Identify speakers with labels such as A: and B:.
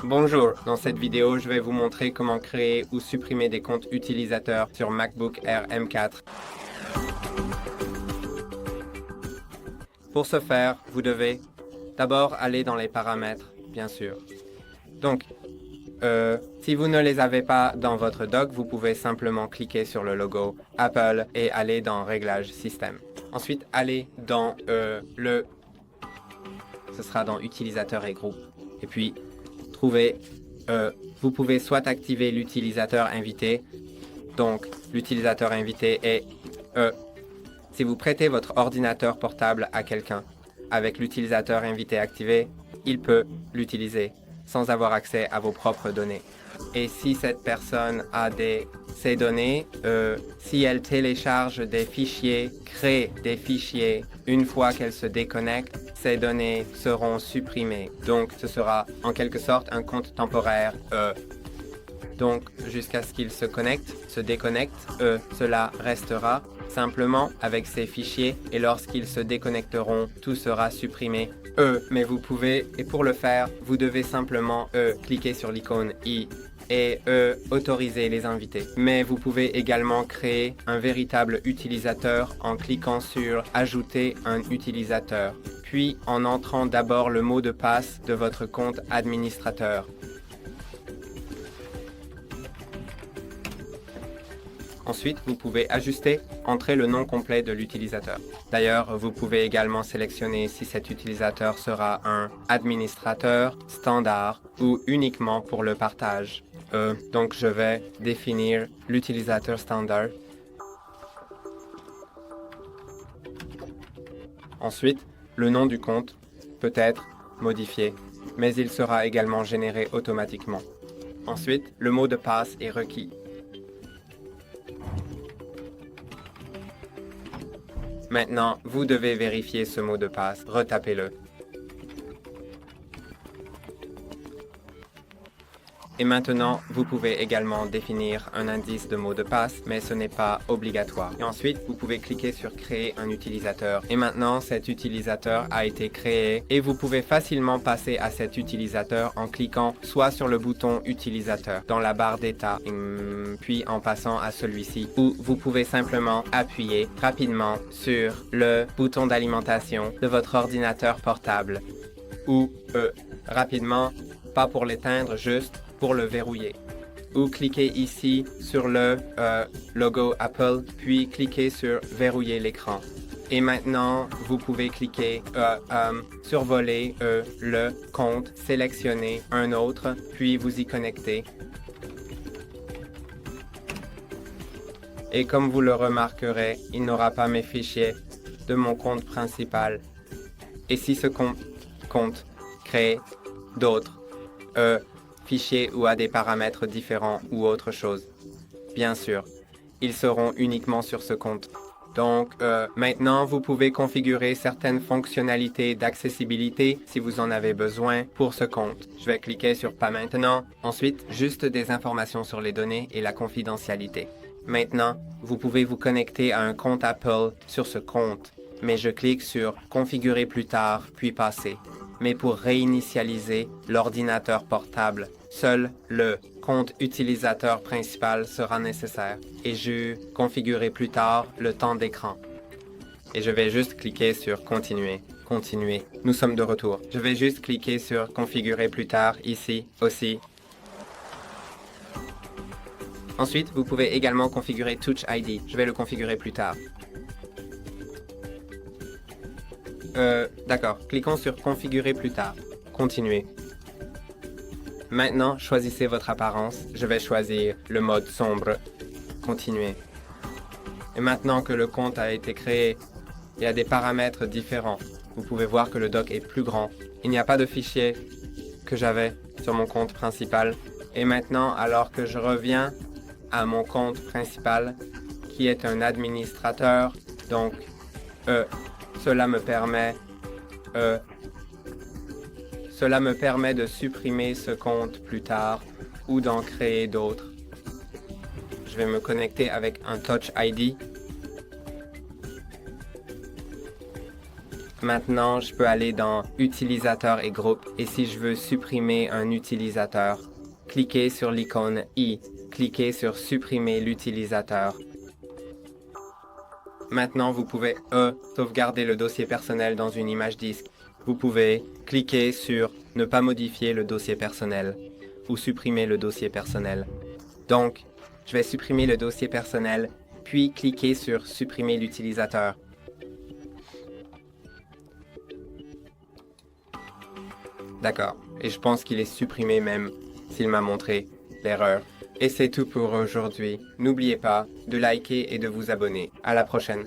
A: Bonjour, dans cette vidéo, je vais vous montrer comment créer ou supprimer des comptes utilisateurs sur MacBook Air M4. Pour ce faire, vous devez d'abord aller dans les paramètres, bien sûr. Donc, si vous ne les avez pas dans votre dock, vous pouvez simplement cliquer sur le logo Apple et aller dans Réglages système. Ensuite, allez dans ce sera dans Utilisateurs et groupes. Et puis, vous pouvez soit activer l'utilisateur invité. Donc, l'utilisateur invité est si vous prêtez votre ordinateur portable à quelqu'un avec l'utilisateur invité activé, il peut l'utiliser sans avoir accès à vos propres données. Et si cette personne a ces données, si elle télécharge des fichiers, crée des fichiers, une fois qu'elle se déconnecte, ces données seront supprimées. Donc, ce sera en quelque sorte un compte temporaire. Donc, jusqu'à ce qu'il se déconnecte, cela restera simplement avec ces fichiers et lorsqu'ils se déconnecteront, tout sera supprimé. Mais vous pouvez, et pour le faire, vous devez simplement cliquer sur l'icône i et autoriser les invités. Mais vous pouvez également créer un véritable utilisateur en cliquant sur Ajouter un utilisateur, puis en entrant d'abord le mot de passe de votre compte administrateur. Ensuite, vous pouvez entrer le nom complet de l'utilisateur. D'ailleurs, vous pouvez également sélectionner si cet utilisateur sera un administrateur, standard ou uniquement pour le partage. Donc, je vais définir l'utilisateur standard. Ensuite, le nom du compte peut être modifié, mais il sera également généré automatiquement. Ensuite, le mot de passe est requis. Maintenant, vous devez vérifier ce mot de passe. Retapez-le. Et maintenant, vous pouvez également définir un indice de mot de passe, mais ce n'est pas obligatoire. Et ensuite, vous pouvez cliquer sur Créer un utilisateur. Et maintenant, cet utilisateur a été créé et vous pouvez facilement passer à cet utilisateur en cliquant soit sur le bouton Utilisateur dans la barre d'état, puis en passant à celui-ci, ou vous pouvez simplement appuyer rapidement sur le bouton d'alimentation de votre ordinateur portable, ou rapidement, pas pour l'éteindre, juste pour le verrouiller. Ou cliquez ici sur le logo Apple, puis cliquez sur Verrouiller l'écran. Et maintenant, vous pouvez cliquer survoler le compte, sélectionner un autre, puis vous y connecter. Et comme vous le remarquerez, il n'aura pas mes fichiers de mon compte principal. Et si ce compte crée d'autres fichiers ou à des paramètres différents ou autre chose, bien sûr, ils seront uniquement sur ce compte. Donc, maintenant, vous pouvez configurer certaines fonctionnalités d'accessibilité si vous en avez besoin pour ce compte. Je vais cliquer sur Pas maintenant. Ensuite, juste des informations sur les données et la confidentialité. Maintenant, vous pouvez vous connecter à un compte Apple sur ce compte, mais je clique sur Configurer plus tard, puis Passer. Mais pour réinitialiser l'ordinateur portable, seul le compte utilisateur principal sera nécessaire et je configurerai plus tard le temps d'écran. Et je vais juste cliquer sur Continuer. Continuer. Nous sommes de retour. Je vais juste cliquer sur Configurer plus tard ici aussi. Ensuite, vous pouvez également configurer Touch ID. Je vais le configurer plus tard. D'accord. Cliquons sur Configurer plus tard. Continuer. Maintenant, choisissez votre apparence. Je vais choisir le mode sombre. Continuer. Et maintenant que le compte a été créé, il y a des paramètres différents. Vous pouvez voir que le dock est plus grand. Il n'y a pas de fichier que j'avais sur mon compte principal. Et maintenant, alors que je reviens à mon compte principal, qui est un administrateur, donc cela me permet de supprimer ce compte plus tard ou d'en créer d'autres. Je vais me connecter avec un Touch ID. Maintenant, je peux aller dans Utilisateur et groupe et si je veux supprimer un utilisateur, cliquez sur l'icône I, cliquez sur Supprimer l'utilisateur. Maintenant, vous pouvez sauvegarder le dossier personnel dans une image disque. Vous pouvez cliquer sur Ne pas modifier le dossier personnel ou supprimer le dossier personnel. Donc, je vais supprimer le dossier personnel, puis cliquer sur Supprimer l'utilisateur. D'accord, et je pense qu'il est supprimé même s'il m'a montré l'erreur. Et c'est tout pour aujourd'hui. N'oubliez pas de liker et de vous abonner. À la prochaine.